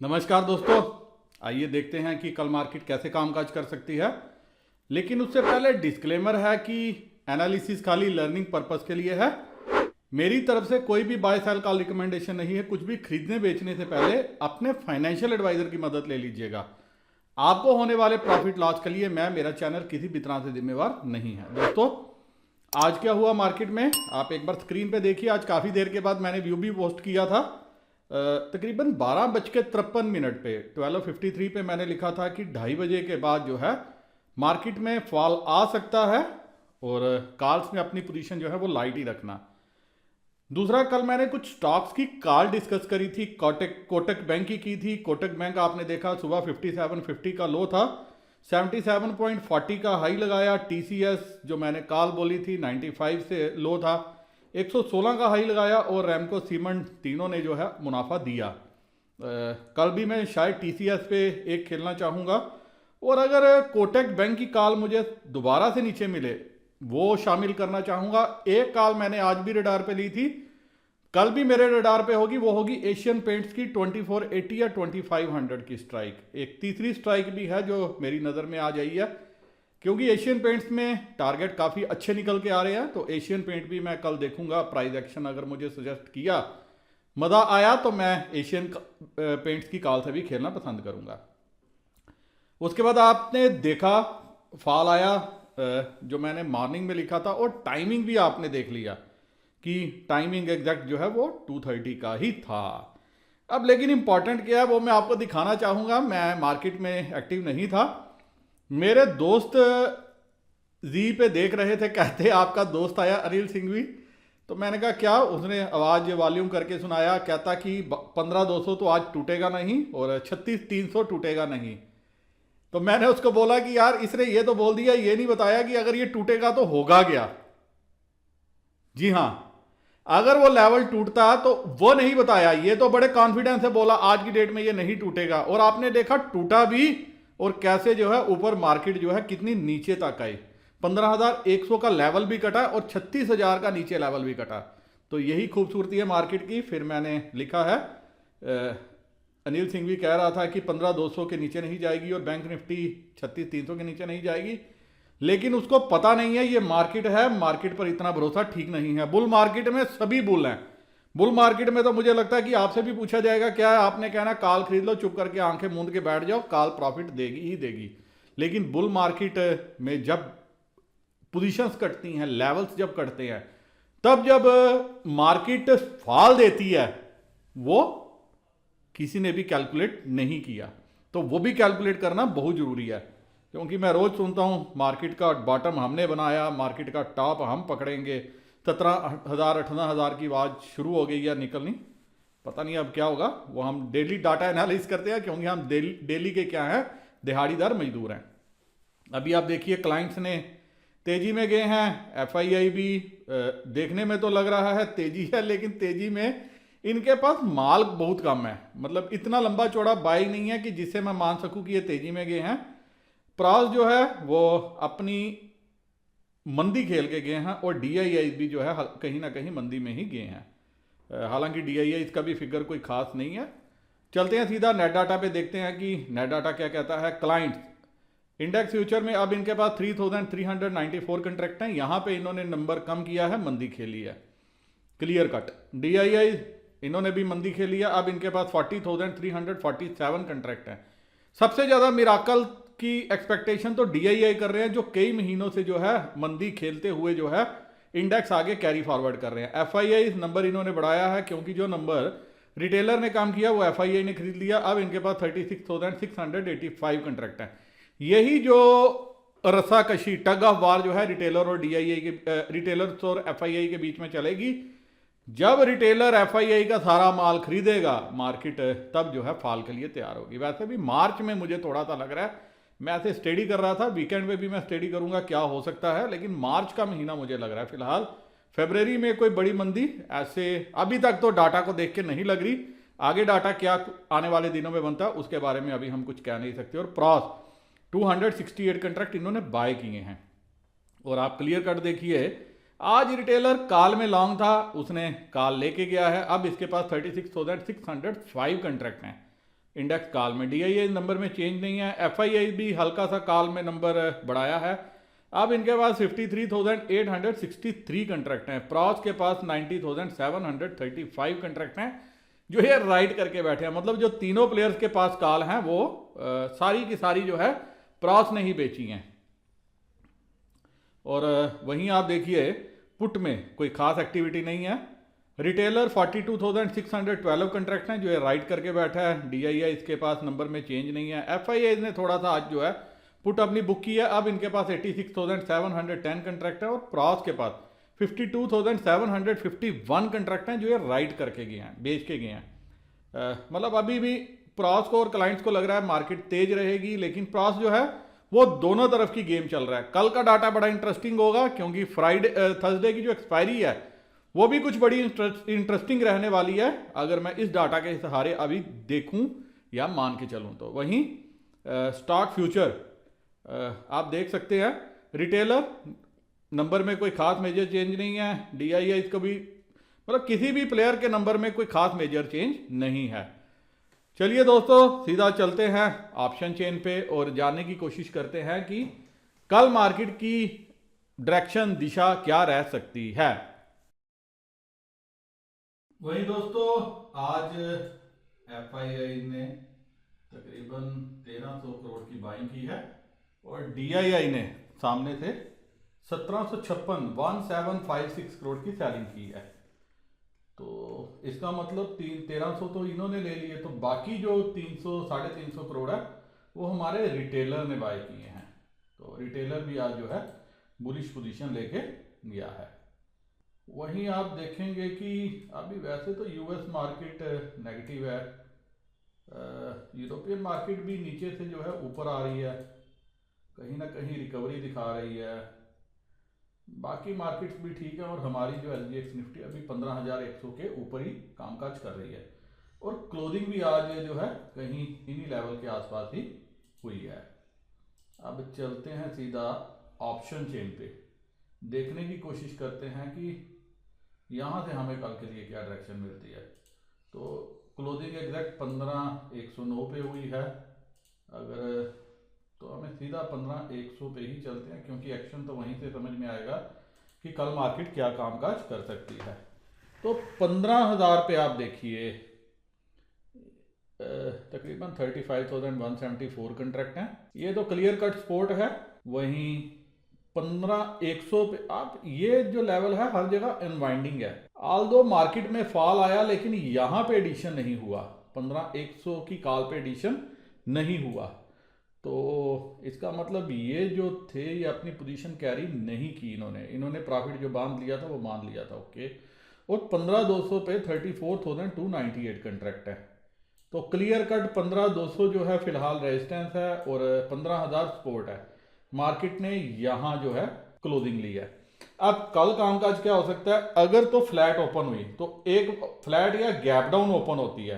नमस्कार दोस्तों, आइए देखते हैं कि कल मार्केट कैसे कामकाज कर सकती है। लेकिन उससे पहले डिस्क्लेमर है कि एनालिसिस खाली लर्निंग पर्पस के लिए है। मेरी तरफ से कोई भी बाय सेल कॉल रिकमेंडेशन नहीं है। कुछ भी खरीदने बेचने से पहले अपने फाइनेंशियल एडवाइजर की मदद ले लीजिएगा। आपको होने वाले प्रॉफिट लॉस के लिए मेरा चैनल किसी भी तरह से जिम्मेवार नहीं है। दोस्तों, आज क्या हुआ मार्केट में आप एक बार स्क्रीन पे देखिए। आज काफ़ी देर के बाद मैंने व्यू भी पोस्ट किया था। तकरीबन 12:53 पे 12:53 पे मैंने लिखा था कि 2:30 के बाद जो है मार्केट में फॉल आ सकता है और कॉल्स में अपनी पोजीशन जो है वो लाइट ही रखना। दूसरा, कल मैंने कुछ स्टॉक्स की कॉल डिस्कस करी थी। कोटक बैंक की थी। कोटक बैंक आपने देखा सुबह 5750 का लो था, 77.40 का हाई लगाया। टीसीएस जो मैंने कॉल बोली थी 95 से लो था, 116 का हाई लगाया और रैमको सीमेंट तीनों ने जो है मुनाफा दिया। कल भी मैं शायद टीसीएस पे एक खेलना चाहूँगा और अगर कोटक बैंक की कॉल मुझे दोबारा से नीचे मिले वो शामिल करना चाहूँगा। एक कॉल मैंने आज भी रडार पे ली थी, कल भी मेरे रडार पे होगी, वो होगी एशियन पेंट्स की 2480 या 2500 की स्ट्राइक। एक तीसरी स्ट्राइक भी है जो मेरी नज़र में आ जाई है, क्योंकि एशियन पेंट्स में टारगेट काफ़ी अच्छे निकल के आ रहे हैं। तो एशियन पेंट भी मैं कल देखूंगा। प्राइस एक्शन अगर मुझे सजेस्ट किया, मज़ा आया तो मैं एशियन पेंट्स की कॉल से भी खेलना पसंद करूंगा। उसके बाद आपने देखा फॉल आया जो मैंने मॉर्निंग में लिखा था, और टाइमिंग भी आपने देख लिया कि टाइमिंग एग्जैक्ट जो है वो 2:30 का ही था। अब लेकिन इंपॉर्टेंट क्या है वो मैं आपको दिखाना चाहूँगा। मैं मार्केट में एक्टिव नहीं था। मेरे दोस्त जी पे देख रहे थे, कहते आपका दोस्त आया अनिल सिंघवी। तो मैंने कहा क्या? उसने आवाज़ वॉल्यूम करके सुनाया, कहता कि 15,200 तो आज टूटेगा नहीं और 36,300 टूटेगा नहीं। तो मैंने उसको बोला कि यार इसने ये तो बोल दिया, ये नहीं बताया कि अगर ये टूटेगा तो होगा क्या। जी हाँ, अगर वो लेवल टूटता तो वो नहीं बताया। ये तो बड़े कॉन्फिडेंस से बोला आज की डेट में ये नहीं टूटेगा, और आपने देखा टूटा भी। और कैसे जो है ऊपर मार्केट जो है कितनी नीचे तक आई। 15,100 का लेवल भी कटा और 36,000 का नीचे लेवल भी कटा। तो यही खूबसूरती है मार्केट की। फिर मैंने लिखा है अनिल सिंह भी कह रहा था कि 15,200 के नीचे नहीं जाएगी और बैंक निफ्टी 36,300 के नीचे नहीं जाएगी, लेकिन उसको पता नहीं है ये मार्केट है। मार्केट पर इतना भरोसा ठीक नहीं है। बुल मार्केट में सभी बुल हैं। बुल मार्केट में तो मुझे लगता है कि आपसे भी पूछा जाएगा क्या है, आपने कहना कॉल खरीद लो, चुप करके आंखें मूंद के बैठ जाओ, कॉल प्रॉफिट देगी ही देगी। लेकिन बुल मार्केट में जब पोजीशंस कटती हैं, लेवल्स जब कटते हैं, तब जब मार्केट फॉल देती है, वो किसी ने भी कैलकुलेट नहीं किया। तो वो भी कैलकुलेट करना बहुत जरूरी है, क्योंकि मैं रोज सुनता हूं मार्केट का बॉटम हमने बनाया, मार्केट का टॉप हम पकड़ेंगे। 17,000 18,000 की आवाज़ शुरू हो गई है निकलनी। पता नहीं अब क्या होगा। वो हम डेली डाटा एनालिस करते हैं, क्योंकि हम डेली के क्या हैं, दिहाड़ीदार मजदूर हैं। अभी आप देखिए क्लाइंट्स ने तेजी में गए हैं। एफआईआई भी देखने में तो लग रहा है तेजी है, लेकिन तेजी में इनके पास माल बहुत कम है। मतलब इतना लंबा चौड़ा बाई नहीं है कि जिससे मैं मान सकूं कि ये तेजी में गए हैं। प्राइस जो है वो अपनी मंदी खेल के गए हैं, और डीआईआई भी जो है कहीं ना कहीं मंदी में ही गए हैं। हालांकि डीआईआई का भी फिगर कोई खास नहीं है। चलते हैं सीधा नेट डाटा पे, देखते हैं कि नेट डाटा क्या कहता है। क्लाइंट्स इंडेक्स फ्यूचर में अब इनके पास 3,394 कंट्रैक्ट हैं। यहां पे इन्होंने नंबर कम किया है, मंदी खेली है, क्लियर कट। डीआईआई इन्होंने भी मंदी खेली है। अब इनके पास 40,347 कंट्रैक्ट हैं। सबसे ज्यादा मिराकल की एक्सपेक्टेशन तो डीआईआई कर रहे हैं, जो कई महीनों से जो है मंदी खेलते हुए जो है इंडेक्स आगे कैरी फॉरवर्ड कर रहे हैं। एफआईआई नंबर इन्होंने बढ़ाया है, क्योंकि जो नंबर रिटेलर ने काम किया वो एफआईआई ने खरीद लिया। अब इनके पास 36,685 कंट्रैक्ट हैं। यही जो रस्साकशी, टग ऑफ वार जो है रिटेलर और डीआईआई के, रिटेलर्स और एफआईआई के बीच में चलेगी। जब रिटेलर एफआईआई का सारा माल खरीदेगा मार्केट, तब जो है फॉल के लिए तैयार होगी। वैसे भी मार्च में मुझे थोड़ा सा लग रहा है, मैं ऐसे स्टडी कर रहा था, वीकेंड में भी मैं स्टडी करूंगा क्या हो सकता है, लेकिन मार्च का महीना मुझे लग रहा है फिलहाल। फरवरी में कोई बड़ी मंदी ऐसे अभी तक तो डाटा को देख के नहीं लग रही। आगे डाटा क्या आने वाले दिनों में बनता है उसके बारे में अभी हम कुछ कह नहीं सकते। और प्रॉस 268 कंट्रैक्ट इन्होंने बाय किए हैं। और आप क्लियर कट देखिए, आज रिटेलर कॉल में लॉन्ग था, उसने कॉल लेके गया है। अब इसके पास 36,605 कंट्रैक्ट हैं। इंडेक्स कॉल में। DII नंबर में चेंज नहीं है। FII भी हल्का सा कॉल में नंबर बढ़ाया है। अब इनके पास 53,863 कंट्रैक्ट हैं। प्रॉस के पास 90,735 कंट्रैक्ट हैं जो ये राइट करके बैठे हैं। मतलब जो तीनों प्लेयर्स के पास कॉल हैं वो सारी की सारी जो है प्रॉस ने ही बेची हैं। और वहीं आप देखिए पुट में कोई खास एक्टिविटी नहीं है। रिटेलर 42,612 कंट्रैक्ट हैं जो ये राइट करके बैठा है। DII इसके पास नंबर में चेंज नहीं है। FII ने थोड़ा सा आज जो है पुट अपनी बुक की है। अब इनके पास 86,710 कंट्रैक्ट है और प्रॉस के पास 52,751 कंट्रैक्ट हैं जो ये राइट करके गए हैं, बेच के गए हैं। मतलब अभी भी प्रॉस को और क्लाइंट्स को लग रहा है मार्केट तेज रहेगी, लेकिन प्रॉस जो है वो दोनों तरफ की गेम चल रहा है। कल का डाटा बड़ा इंटरेस्टिंग होगा क्योंकि थर्सडे की जो एक्सपायरी है वो भी कुछ बड़ी इंटरेस्टिंग रहने वाली है अगर मैं इस डाटा के सहारे अभी देखूं या मान के चलूं तो। वहीं स्टॉक फ्यूचर आप देख सकते हैं रिटेलर नंबर में कोई खास मेजर चेंज नहीं है। DII इसको भी मतलब किसी भी प्लेयर के नंबर में कोई खास मेजर चेंज नहीं है। चलिए दोस्तों सीधा चलते हैं ऑप्शन चेन पे और जानने की कोशिश करते हैं कि कल मार्केट की डायरेक्शन दिशा क्या रह सकती है। वही दोस्तों आज FII ने तकरीबन 1300 करोड़ की बाइंग की है और DII ने सामने से 1756 करोड़ की सेलिंग की है। तो इसका मतलब 1300 तो इन्होंने ले लिए, तो बाकी जो 300 350 करोड़ है वो हमारे रिटेलर ने बाय किए हैं। तो रिटेलर भी आज जो है बुलिश पोजीशन लेके गया है। वहीं आप देखेंगे कि अभी वैसे तो US मार्केट नेगेटिव है, यूरोपियन मार्केट भी नीचे से जो है ऊपर आ रही है, कहीं ना कहीं रिकवरी दिखा रही है। बाकी मार्केट्स भी ठीक है और हमारी जो SGX निफ्टी अभी 15,100 के ऊपर ही कामकाज कर रही है और क्लोजिंग भी आज जो है कहीं इन्हीं लेवल के आसपास ही हुई है। अब चलते हैं सीधा ऑप्शन चेन पे, देखने की कोशिश करते हैं कि यहाँ से हमें कल के लिए क्या डायरेक्शन मिलती है। तो क्लोजिंग एग्जैक्ट 15,109 पे हुई है। अगर तो हमें सीधा 15,100 पे ही चलते हैं क्योंकि एक्शन तो वहीं से समझ में आएगा कि कल मार्केट क्या कामकाज कर सकती है। तो 15,000 पे आप देखिए तकरीबन 35,174 कंट्रैक्ट हैं। ये तो क्लियर कट सपोर्ट है। वहीं 15,100 पे आप ये जो लेवल है हर जगह अनवाइंडिंग है। ऑल्दो मार्केट में फॉल आया लेकिन यहाँ पे एडिशन नहीं हुआ, 15,100 की कॉल पे एडिशन नहीं हुआ। तो इसका मतलब ये जो थे ये अपनी पोजीशन कैरी नहीं की, इन्होंने प्रॉफिट जो बांध लिया था वो बांध लिया था। ओके, और 15,200 पे 34,298 कंट्रैक्ट है। तो क्लियर कट 15,200 जो है फिलहाल रेजिस्टेंस है और 15,000 सपोर्ट है। मार्केट ने यहाँ जो है क्लोजिंग ली है। अब कल कामकाज क्या हो सकता है, अगर तो फ्लैट ओपन हुई तो एक फ्लैट या गैप डाउन ओपन होती है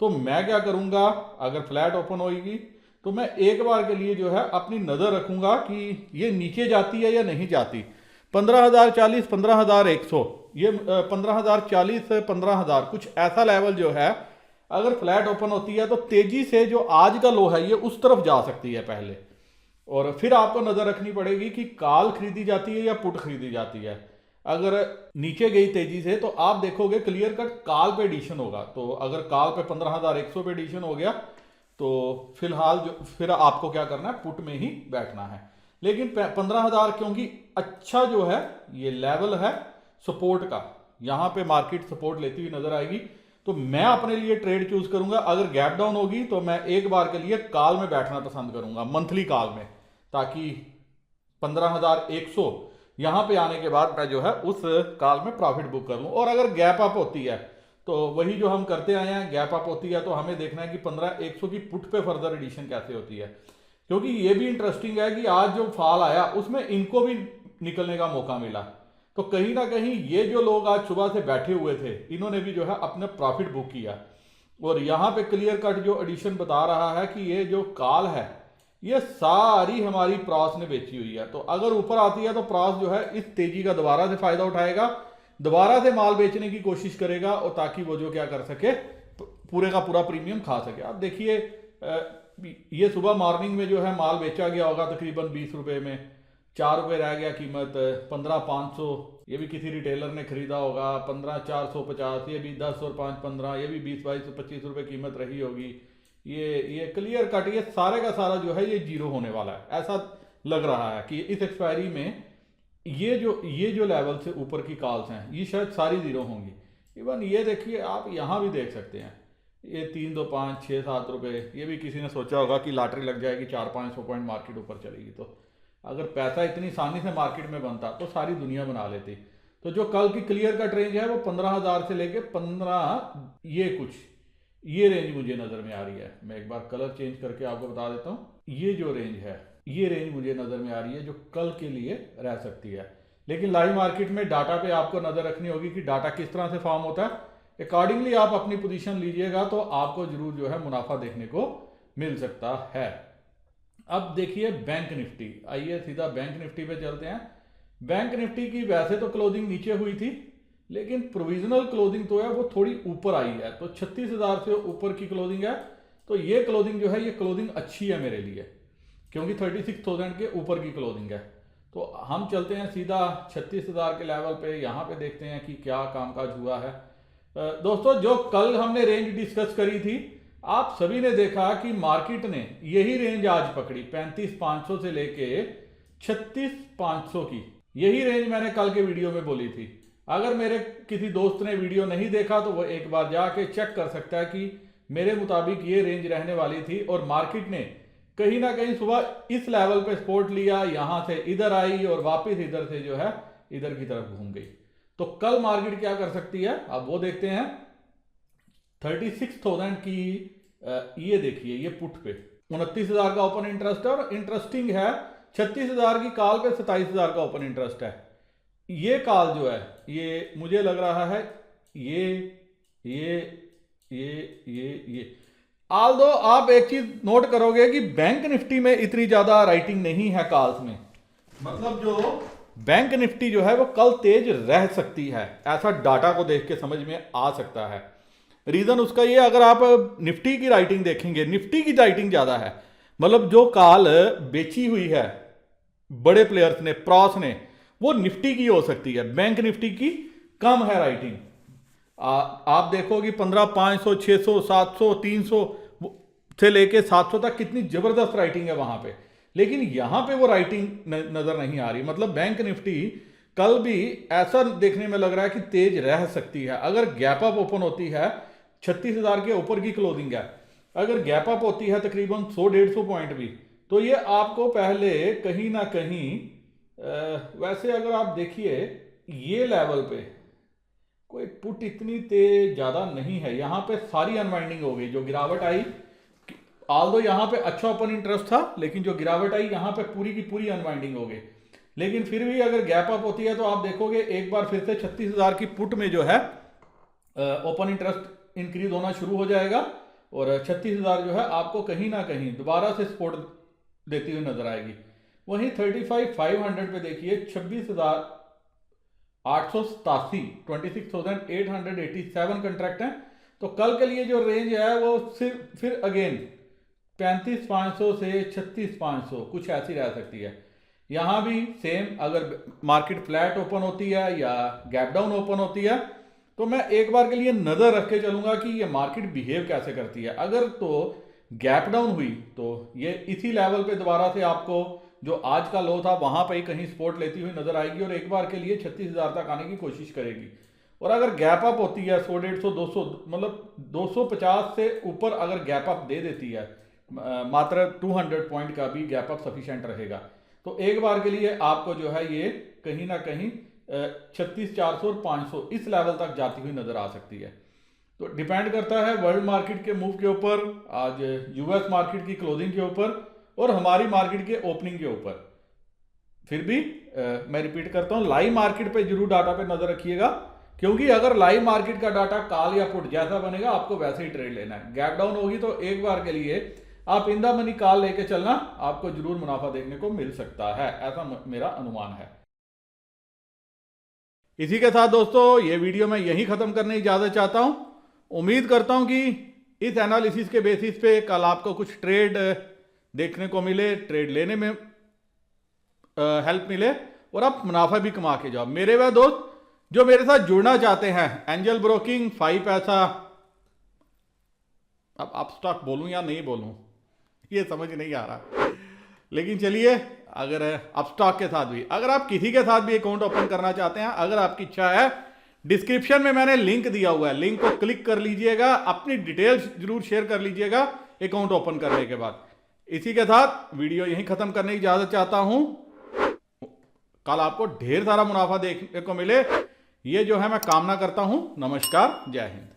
तो मैं क्या करूंगा, अगर फ्लैट ओपन होगी तो मैं एक बार के लिए जो है अपनी नज़र रखूंगा कि ये नीचे जाती है या नहीं जाती। 15,040 15,100 ये 15,040 से 15,000 कुछ ऐसा लेवल जो है अगर फ्लैट ओपन होती है तो तेजी से जो आज का लो है ये उस तरफ जा सकती है पहले, और फिर आपको नज़र रखनी पड़ेगी कि कॉल खरीदी जाती है या पुट खरीदी जाती है। अगर नीचे गई तेजी से तो आप देखोगे क्लियर कट कॉल पे एडिशन होगा। तो अगर कॉल पे 15,100 पे एडिशन हो गया तो फिलहाल जो फिर आपको क्या करना है, पुट में ही बैठना है। लेकिन 15,000 क्योंकि अच्छा जो है ये लेवल है सपोर्ट का, यहाँ पे मार्केट सपोर्ट लेती हुई नजर आएगी। तो मैं अपने लिए ट्रेड चूज करूंगा। अगर गैप डाउन होगी तो मैं एक बार के लिए कॉल में बैठना पसंद करूंगा, मंथली कॉल में, ताकि 15,100 यहाँ पे आने के बाद मैं जो है उस कॉल में प्रॉफिट बुक कर लूँ। और अगर गैप अप होती है तो वही जो हम करते आए हैं, गैप अप होती है तो हमें देखना है कि 15,100 की पुट पे फर्दर एडिशन कैसे होती है। क्योंकि ये भी इंटरेस्टिंग है कि आज जो फॉल आया उसमें इनको भी निकलने का मौका मिला। तो कहीं ना कहीं ये जो लोग आज सुबह से बैठे हुए थे इन्होंने भी जो है अपने प्रॉफिट बुक किया। और यहाँ पे क्लियर कट जो एडिशन बता रहा है कि ये जो कॉल है ये सारी हमारी प्रॉस ने बेची हुई है। तो अगर ऊपर आती है तो प्रॉस जो है इस तेजी का दोबारा से फायदा उठाएगा, दोबारा से माल बेचने की कोशिश करेगा और ताकि वो जो क्या कर सके, पूरे का पूरा प्रीमियम खा सके। आप देखिए ये सुबह मॉर्निंग में जो है माल बेचा गया होगा तकरीबन 20 रुपये में, 4 रुपये रह गया कीमत, 15,500 ये भी किसी रिटेलर ने खरीदा होगा, 15,450 ये भी 10 और 5 15, ये भी 20 22 25 रुपये कीमत रही होगी। ये क्लियर कट ये सारे का सारा जो है ये जीरो होने वाला है, ऐसा लग रहा है कि इस एक्सपायरी में ये जो लेवल से ऊपर की कॉल्स हैं ये शायद सारी जीरो होंगी। इवन ये देखिए आप यहाँ भी देख सकते हैं ये 3 2 5 6 7 रुपये, ये भी किसी ने सोचा होगा कि लॉटरी लग जाएगी 400-500 पॉइंट मार्केट ऊपर चलेगी। तो अगर पैसा इतनी आसानी से मार्केट में बनता तो सारी दुनिया बना लेती। तो जो कल की क्लियर कट रेंज है वो 15,000 से लेके 15 ये रेंज मुझे नज़र में आ रही है। मैं एक बार कलर चेंज करके आपको बता देता हूँ। ये जो रेंज है ये रेंज मुझे नज़र में आ रही है जो कल के लिए रह सकती है। लेकिन लाइव मार्केट में डाटा पे आपको नज़र रखनी होगी कि डाटा किस तरह से फॉर्म होता है। अकॉर्डिंगली आप अपनी पोजीशन लीजिएगा तो आपको जरूर जो है मुनाफा देखने को मिल सकता है। अब देखिए बैंक निफ्टी, आइए सीधा बैंक निफ्टी पे चलते हैं। बैंक निफ्टी की वैसे तो क्लोजिंग नीचे हुई थी लेकिन प्रोविजनल क्लोजिंग तो है वो थोड़ी ऊपर आई है, तो 36,000 से ऊपर की क्लोजिंग है। तो ये क्लोजिंग जो है ये क्लोजिंग अच्छी है मेरे लिए क्योंकि 36,000 के ऊपर की क्लोजिंग है। तो हम चलते हैं सीधा 36,000 के लेवल पे, यहाँ पे देखते हैं कि क्या कामकाज हुआ है। दोस्तों जो कल हमने रेंज डिस्कस करी थी आप सभी ने देखा कि मार्केट ने यही रेंज आज पकड़ी 35,500 से लेके 36,500 की। यही रेंज मैंने कल के वीडियो में बोली थी। अगर मेरे किसी दोस्त ने वीडियो नहीं देखा तो वो एक बार जाके चेक कर सकता है कि मेरे मुताबिक ये रेंज रहने वाली थी और मार्केट ने कहीं ना कहीं सुबह इस लेवल पे सपोर्ट लिया, यहां से इधर आई और वापस इधर से जो है इधर की तरफ घूम गई। तो कल मार्केट क्या कर सकती है अब वो देखते हैं। 36,000 की ये देखिए ये पुट पे 29,000 का ओपन इंटरेस्ट है और इंटरेस्टिंग है 36,000 की कॉल पे 27,000 का ओपन इंटरेस्ट है। ये कॉल जो है ये मुझे लग रहा है ये आल्दो आप एक चीज नोट करोगे कि बैंक निफ्टी में इतनी ज्यादा राइटिंग नहीं है कॉल्स में, मतलब जो बैंक निफ्टी जो है वो कल तेज रह सकती है, ऐसा डाटा को देख के समझ में आ सकता है। रीजन उसका ये अगर आप निफ्टी की राइटिंग देखेंगे निफ्टी की राइटिंग ज्यादा है, मतलब जो कॉल बेची हुई है बड़े प्लेयर्स ने प्रॉस ने वो निफ्टी की हो सकती है, बैंक निफ्टी की कम है राइटिंग। आप देखोगे 15,500 600 700 300 से लेके 700 तक कितनी जबरदस्त राइटिंग है वहां पे, लेकिन यहां पे वो राइटिंग नजर नहीं आ रही। मतलब बैंक निफ्टी कल भी ऐसा देखने में लग रहा है कि तेज रह सकती है। अगर गैप अप ओपन होती है 36,000 के ऊपर की क्लोजिंग है, अगर गैप अप होती है तकरीबन 100-150 पॉइंट भी, तो ये आपको पहले कहीं ना कहीं वैसे अगर आप देखिए ये लेवल पे कोई पुट इतनी तेज ज्यादा नहीं है, यहां पे सारी अनवाइंडिंग हो गई। जो गिरावट आई आल्दो यहां पे अच्छा ओपन इंटरेस्ट था लेकिन जो गिरावट आई यहां पे पूरी की पूरी अनवाइंडिंग हो गई। लेकिन फिर भी अगर गैप अप होती है तो आप देखोगे एक बार फिर से 36,000 की पुट में जो है ओपन इंटरेस्ट इंक्रीज होना शुरू हो जाएगा और 36,000 जो है आपको कहीं ना कहीं दोबारा से सपोर्ट देती हुई नजर आएगी। वहीं 35,500 पे देखिए 26,887 26,887 कंट्रैक्ट हैं। तो कल के लिए जो रेंज है वो सिर्फ फिर अगेन 35,500 से 36,500 कुछ ऐसी रह सकती है। यहां भी सेम अगर मार्केट फ्लैट ओपन होती है या गैप डाउन ओपन होती है तो मैं एक बार के लिए नजर रख के चलूंगा कि ये मार्केट बिहेव कैसे करती है। अगर तो गैप डाउन हुई तो ये इसी लेवल पे दोबारा से आपको जो आज का लो था वहां पे ही कहीं सपोर्ट लेती हुई नजर आएगी और एक बार के लिए 36,000 तक आने की कोशिश करेगी। और अगर गैप अप होती है 100 150 200 मतलब 250 से ऊपर अगर गैप अप दे देती है, मात्र 200 पॉइंट का भी गैप अप सफिशिएंट रहेगा, तो एक बार के लिए आपको जो है ये कहीं ना कहीं 36,400 और 500 इस लेवल तक जाती हुई नजर आ सकती है। तो डिपेंड करता है वर्ल्ड मार्केट के मूव के ऊपर, आज यूएस मार्केट की क्लोजिंग के ऊपर और हमारी मार्केट के ओपनिंग के ऊपर। फिर भी मैं रिपीट करता हूं लाइव मार्केट पे जरूर डाटा पे नजर रखिएगा, क्योंकि अगर लाइव मार्केट का डाटा कॉल या पुट जैसा बनेगा आपको वैसे ही ट्रेड लेना है। गैप डाउन होगी तो एक बार के लिए आप इन द मनी कॉल लेके चलना, आपको जरूर मुनाफा देखने को मिल सकता है, ऐसा मेरा अनुमान है। इसी के साथ दोस्तों ये वीडियो मैं यहीं खत्म करने की इजाजत चाहता हूं। उम्मीद करता हूं कि इस एनालिसिस के बेसिस पे कल आपको कुछ ट्रेड देखने को मिले, ट्रेड लेने में हेल्प मिले और आप मुनाफा भी कमा के जाओ। मेरे वह दोस्त जो मेरे साथ जुड़ना चाहते हैं, एंजल ब्रोकिंग 5 पैसा, अब आप स्टॉक बोलूं या नहीं बोलूं ये समझ नहीं आ रहा, लेकिन चलिए, अगर आप स्टॉक के साथ भी, अगर आप किसी के साथ भी अकाउंट ओपन करना चाहते हैं, अगर आपकी इच्छा है, डिस्क्रिप्शन में मैंने लिंक दिया हुआ है, लिंक को क्लिक कर लीजिएगा, अपनी डिटेल्स जरूर शेयर कर लीजिएगा अकाउंट ओपन करने के बाद। इसी के साथ वीडियो यहीं खत्म करने की इजाजत चाहता हूं। कल आपको ढेर सारा मुनाफा देखने को मिले, ये जो है मैं कामना करता हूं। नमस्कार, जय हिंद।